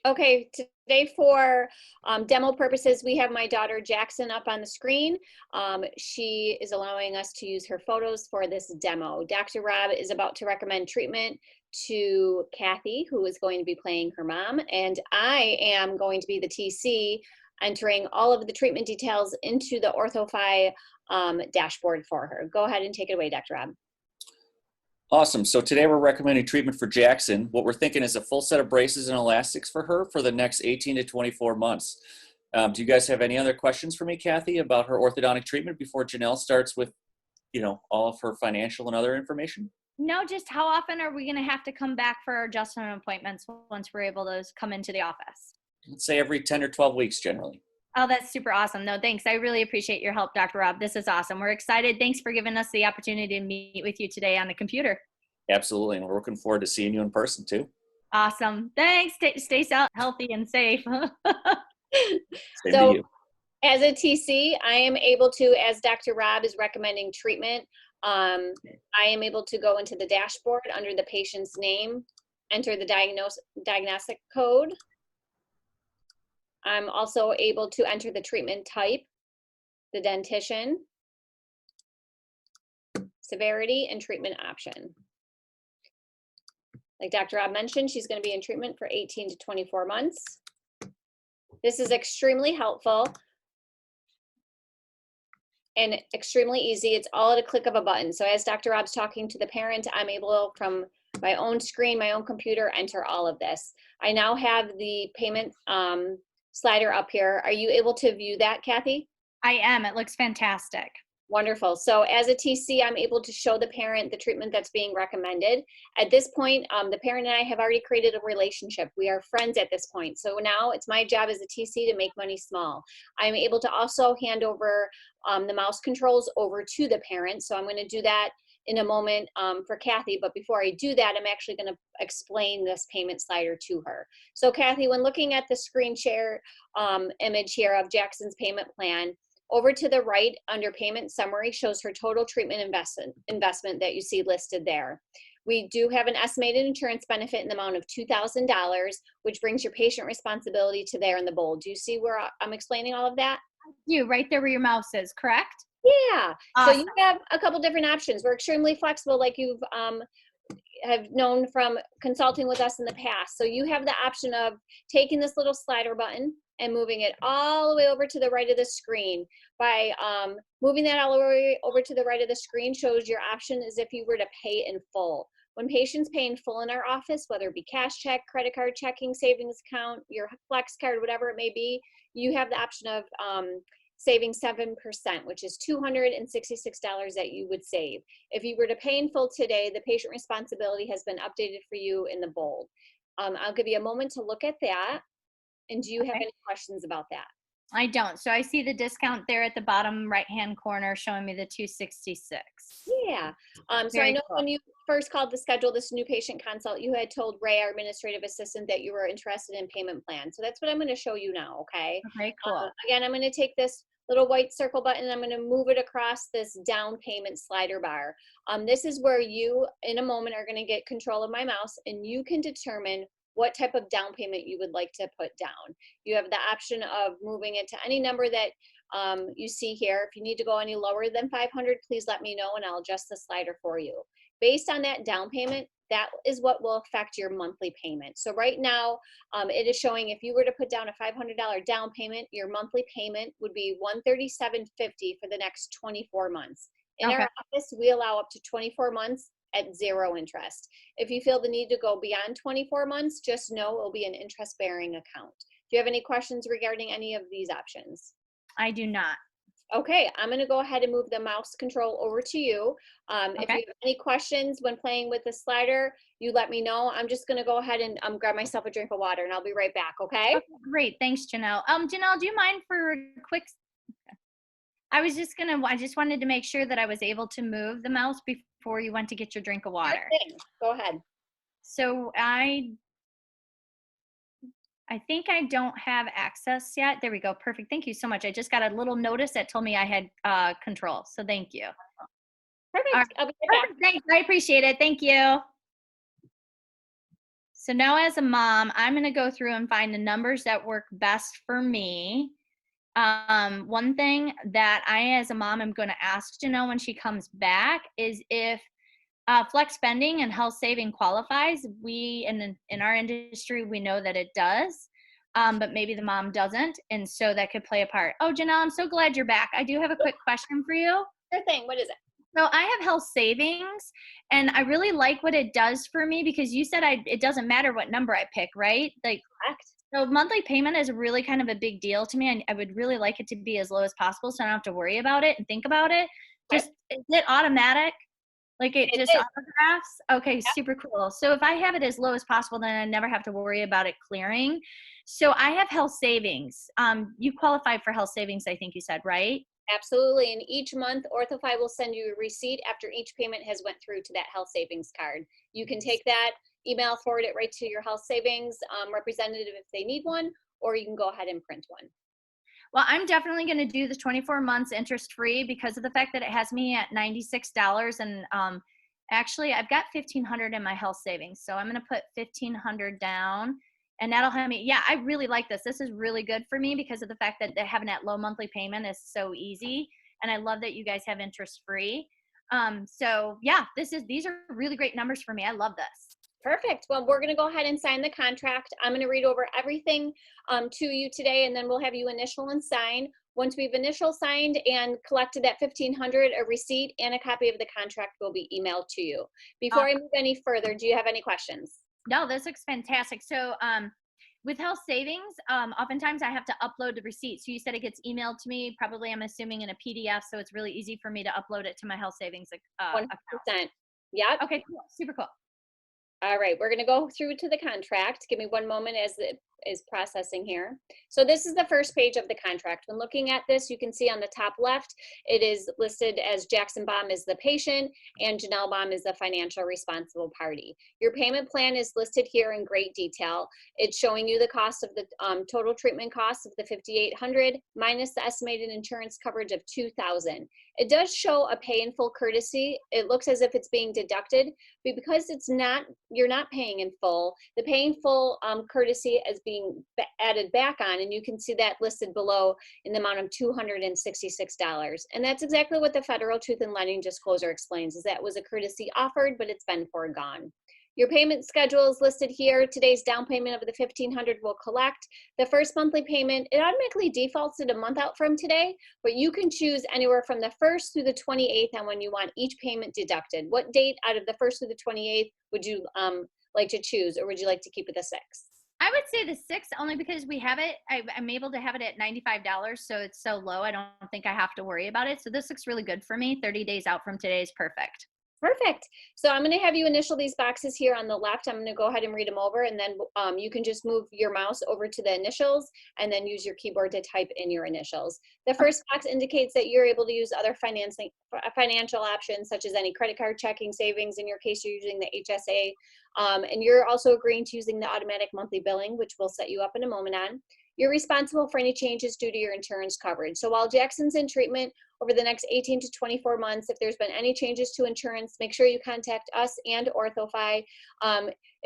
Okay, today for demo purposes, we have my daughter Jackson up on the screen. She is allowing us to use her photos for this demo. Dr. Rob is about to recommend treatment to Cathy, who is going to be playing her mom, and I am going to be the TC, entering all of the treatment details into the OrthoFi dashboard for her. Go ahead and take it away, Dr. Rob. Awesome. So today we're recommending treatment for Jackson. What we're thinking is a full set of braces and elastics for her for the next 18 to 24 months. Do you guys have any other questions for me, Cathy, about her orthodontic treatment before Janelle starts with, all of her financial and other information? No, just how often are we going to have to come back for our adjustment appointments once we're able to come into the office? Let's say every 10 or 12 weeks generally. Oh, that's super awesome. No, thanks. I really appreciate your help, Dr. Rob. This is awesome. We're excited. Thanks for giving us the opportunity to meet with you today on the computer. Absolutely. And we're looking forward to seeing you in person too. Awesome. Thanks. Stay healthy and safe. Same So, to you. as a TC, I am able to, as Dr. Rob is recommending treatment, I am able to go into the dashboard under the patient's name, enter the diagnostic code. I'm also able to enter the treatment type, the dentition, severity, and treatment option. Like Dr. Rob mentioned, she's going to be in treatment for 18 to 24 months. This is extremely helpful and extremely easy. It's all at a click of a button. So as Dr. Rob's talking to the parent, I'm able from my own screen, my own computer, enter all of this. I now have the payment slider up here. Are you able to view that, Cathy? I am. It looks fantastic. Wonderful. So as a TC, I'm able to show the parent the treatment that's being recommended. At this point, the parent and I have already created a relationship. We are friends at this point. So now it's my job as a TC to make money small. I'm able to also hand over the mouse controls over to the parent. So I'm going to do that in a moment for Cathy. But before I do that, I'm actually going to explain this payment slider to her. So Cathy, when looking at the screen share image here of Jackson's payment plan, over to the right under payment summary shows her total treatment investment that you see listed there. We do have an estimated insurance benefit in the amount of $2,000, which brings your patient responsibility to there in the bold. Do you see where I'm explaining all of that? You right there where your mouse is, correct? Yeah. Awesome. So you have a couple different options. We're extremely flexible, like you've have known from consulting with us in the past. So you have the option of taking this little slider button and moving it all the way over to the right of the screen. By moving that all the way over to the right of the screen shows your option as if you were to pay in full. When patients pay in full in our office, whether it be cash check, credit card, checking, savings account, your flex card, whatever it may be, you have the option of saving 7%, which is $266 that you would save. If you were to pay in full today, the patient responsibility has been updated for you in the bold. I'll give you a moment to look at that. And do you have any questions about that? I don't. So I see the discount there at the bottom right-hand corner showing me the $266. Yeah. So I know when you first called to schedule this new patient consult, you had told Ray, our administrative assistant, that you were interested in payment plan. So that's what I'm going to show you now, okay? Okay, cool. Again, I'm going to take this little white circle button and I'm going to move it across this down payment slider bar. This is where you, in a moment, are going to get control of my mouse and you can determine what type of down payment you would like to put down. You have the option of moving it to any number that you see here. If you need to go any lower than 500, please let me know and I'll adjust the slider for you. Based on that down payment, that is what will affect your monthly payment. So right now, it is showing if you were to put down a $500 down payment, your monthly payment would be $137.50 for the next 24 months. In our office, we allow up to 24 months at 0 interest. If you feel the need to go beyond 24 months, just know it will be an interest-bearing account. Do you have any questions regarding any of these options? I do not. Okay, I'm going to go ahead and move the mouse control over to you. If you have any questions when playing with the slider, you let me know. I'm just going to go ahead and grab myself a drink of water and I'll be right back, okay? Okay, great. Thanks, Janelle. Janelle, do you mind for a quick... I just wanted to make sure that I was able to move the mouse before you went to get your drink of water. Go ahead. So I think I don't have access yet. There we go. Perfect. Thank you so much. I just got a little notice that told me I had control. So thank you. Perfect. Right. I'll be right back. Thanks. I appreciate it. Thank you. So now as a mom, I'm going to go through and find the numbers that work best for me. One thing that I, as a mom, am going to ask Janelle when she comes back is if flex spending and health saving qualifies. We, in our industry, we know that it does, but maybe the mom doesn't. And so that could play a part. Oh, Janelle, I'm so glad you're back. I do have a quick question for you. Sure thing. What is it? So I have health savings, and I really like what it does for me because you said it doesn't matter what number I pick, right? Like, Correct. so monthly payment is really kind of a big deal to me, and I would really like it to be as low as possible so I don't have to worry about it and think about it. Just, is it automatic? Like it just is. autographs? Okay, super cool. So if I have it as low as possible, then I never have to worry about it clearing. So I have health savings. You qualify for health savings, I think you said, right? Absolutely. And each month, OrthoFi will send you a receipt after each payment has went through to that health savings card. You can take that, email, forward it right to your health savings representative if they need one, or you can go ahead and print one. Well, I'm definitely going to do the 24 months interest free because of the fact that it has me at $96. And actually, I've got $1,500 in my health savings. So I'm going to put $1,500 down. And that'll have me, yeah, I really like this. This is really good for me because of the fact that having that low monthly payment is so easy. And I love that you guys have interest free. So yeah, these are really great numbers for me. I love this. Perfect. Well, we're going to go ahead and sign the contract. I'm going to read over everything to you today, and then we'll have you initial and sign. Once we've initial signed and collected that $1,500, a receipt and a copy of the contract will be emailed to you. Before I move any further, do you have any questions? No, this looks fantastic. So with health savings, oftentimes I have to upload the receipt. So you said it gets emailed to me, probably I'm assuming in a PDF, so it's really easy for me to upload it to my health savings account. 100%. Yep. Okay, cool. Super cool. All right, we're going to go through to the contract. Give me one moment as it is processing here. So this is the first page of the contract. When looking at this, you can see on the top left, it is listed as Jackson Baum is the patient and Janelle Baum is the financial responsible party. Your payment plan is listed here in great detail. It's showing you the cost of the total treatment cost of the $5,800 minus the estimated insurance coverage of $2,000. It does show a pay in full courtesy. It looks as if it's being deducted, but because it's not, you're not paying in full, the pay in full courtesy is being added back on, and you can see that listed below in the amount of $266. And that's exactly what the Federal Truth in Lending Disclosure explains, is that was a courtesy offered, but it's been foregone. Your payment schedule is listed here. Today's down payment of the $1,500 will collect. The first monthly payment, it automatically defaults it a month out from today, but you can choose anywhere from the 1st through the 28th on when you want each payment deducted. What date out of the 1st through the 28th would you like to choose, or would you like to keep it the 6th? I would say the 6th only because we have it. I'm able to have it at $95, so it's so low. I don't think I have to worry about it. So this looks really good for me. 30 days out from today is perfect. Perfect. So I'm going to have you initial these boxes here on the left. I'm going to go ahead and read them over, and then you can just move your mouse over to the initials and then use your keyboard to type in your initials. The first box indicates that you're able to use other financial options, such as any credit card, checking, savings. In your case, you're using the HSA. And you're also agreeing to using the automatic monthly billing, which we'll set you up in a moment on. You're responsible for any changes due to your insurance coverage. So while Jackson's in treatment over the next 18 to 24 months, if there's been any changes to insurance, make sure you contact us and OrthoFi.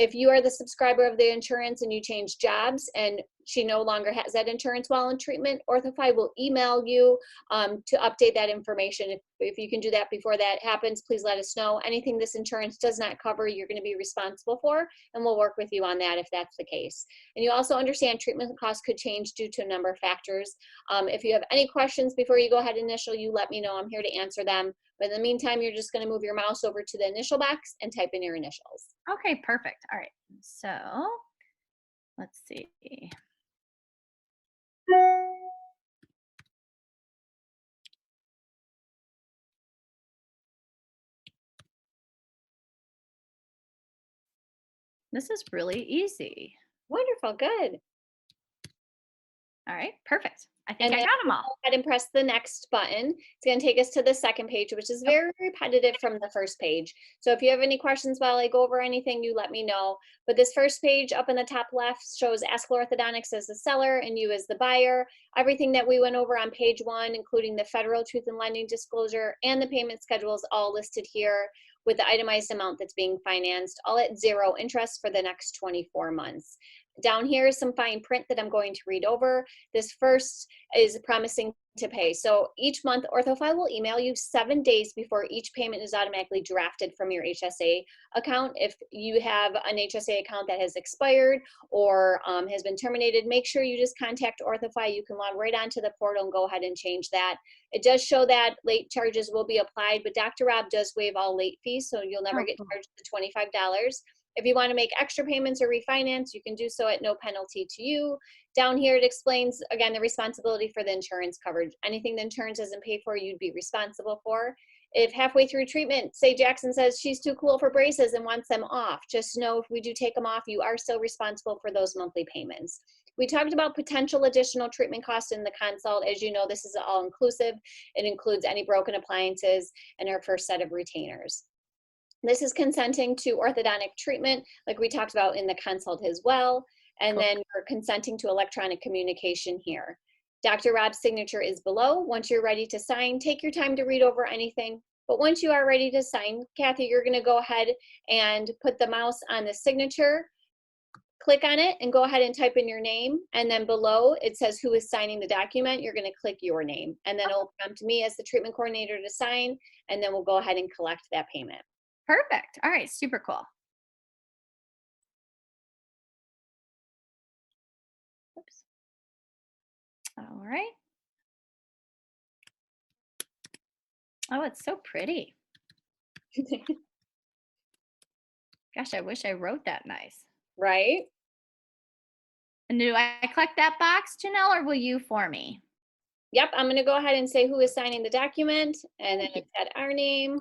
If you are the subscriber of the insurance and you change jobs and she no longer has that insurance while in treatment, OrthoFi will email you to update that information. If you can do that before that happens, please let us know. Anything this insurance does not cover, you're going to be responsible for, and we'll work with you on that if that's the case. And you also understand treatment costs could change due to a number of factors. If you have any questions before you go ahead and initial, you let me know. I'm here to answer them. But in the meantime, you're just going to move your mouse over to the initial box and type in your initials. Okay, perfect. All right. So let's see. This is really easy. Wonderful, good. All right, perfect. I think And I got them all. go ahead and press the next button. It's going to take us to the second page, which is very repetitive from the first page. So if you have any questions while I go over anything, you let me know. But this first page up in the top left shows Aszkler Orthodontics as the seller and you as the buyer. Everything that we went over on page 1, including the Federal Truth in Lending Disclosure and the payment schedule, is all listed here. with the itemized amount that's being financed, all at 0 interest for the next 24 months. Down here is some fine print that I'm going to read over. This first is promising to pay. So each month, OrthoFi will email you 7 days before each payment is automatically drafted from your HSA account. If you have an HSA account that has expired or has been terminated, make sure you just contact OrthoFi. You can log right onto the portal and go ahead and change that. It does show that late charges will be applied, but Dr. Rob does waive all late fees, so you'll never get charged the $25. If you want to make extra payments or refinance, you can do so at no penalty to you. Down here, it explains, again, the responsibility for the insurance coverage. Anything the insurance doesn't pay for, you'd be responsible for. If halfway through treatment, say Jackson says she's too cool for braces and wants them off, just know if we do take them off, you are still responsible for those monthly payments. We talked about potential additional treatment costs in the consult. As you know, this is all inclusive. It includes any broken appliances and our first set of retainers. This is consenting to orthodontic treatment, like we talked about in the consult as well. And Cool. then we're consenting to electronic communication here. Dr. Rob's signature is below. Once you're ready to sign, take your time to read over anything. But once you are ready to sign, Cathy, you're going to go ahead and put the mouse on the signature, click on it, and go ahead and type in your name. And then below it says who is signing the document. You're going to click your name. And then it'll prompt me as the treatment coordinator to sign. And then we'll go ahead and collect that payment. Perfect. All right, super cool. Oops. All right. Oh, it's so pretty. Gosh, I wish I wrote that nice. Right? And do I collect that box, Janelle, or will you for me? Yep, I'm going to go ahead and say who is signing the document, and then it's at our name.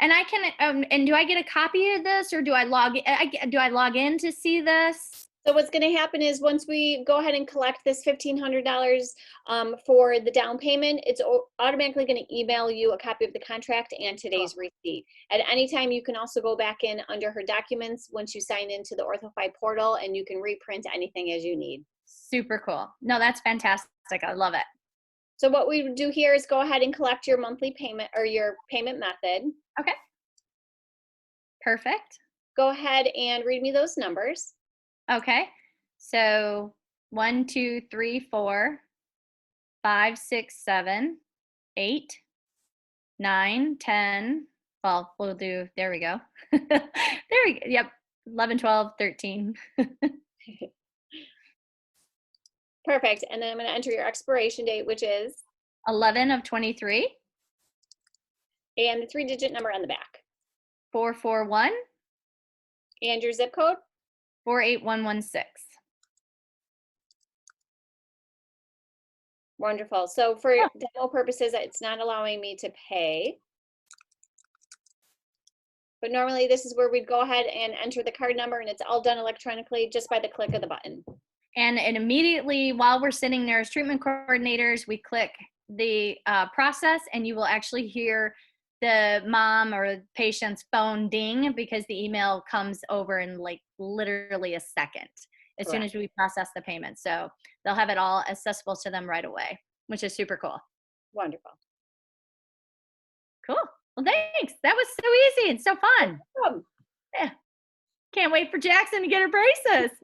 And I can, and do I get a copy of this, or do I log in to see this? So what's going to happen is once we go ahead and collect this $1,500 for the down payment, it's automatically going to email you a copy of the contract and today's receipt. At any time, you can also go back in under her documents once you sign into the OrthoFi portal, and you can reprint anything as you need. Super cool. No, that's fantastic. I love it. So what we would do here is go ahead and collect your monthly payment or your payment method. Okay. Perfect. Go ahead and read me those numbers. Okay. So 1, 2, 3, 4, 5, 6, 7, 8, 9, 10. Well, we'll do, there we go. There we go. Yep. 11, 12, 13. Perfect. And then I'm going to enter your expiration date, which is 11 of 23. And the 3-digit number on the back. 441. And your zip code? 48116. Wonderful. So for demo purposes, it's not allowing me to pay. But normally this is where we'd go ahead and enter the card number, and it's all done electronically just by the click of the button. And immediately while we're sitting there as treatment coordinators, we click the process, and you will actually hear the mom or patient's phone ding because the email comes over in like literally a second as soon as we process the payment. So they'll have it all accessible to them right away, which is super cool. Wonderful. Cool. Well, thanks. That was so easy and so fun. Welcome. Yeah. Can't wait for Jackson to get her braces.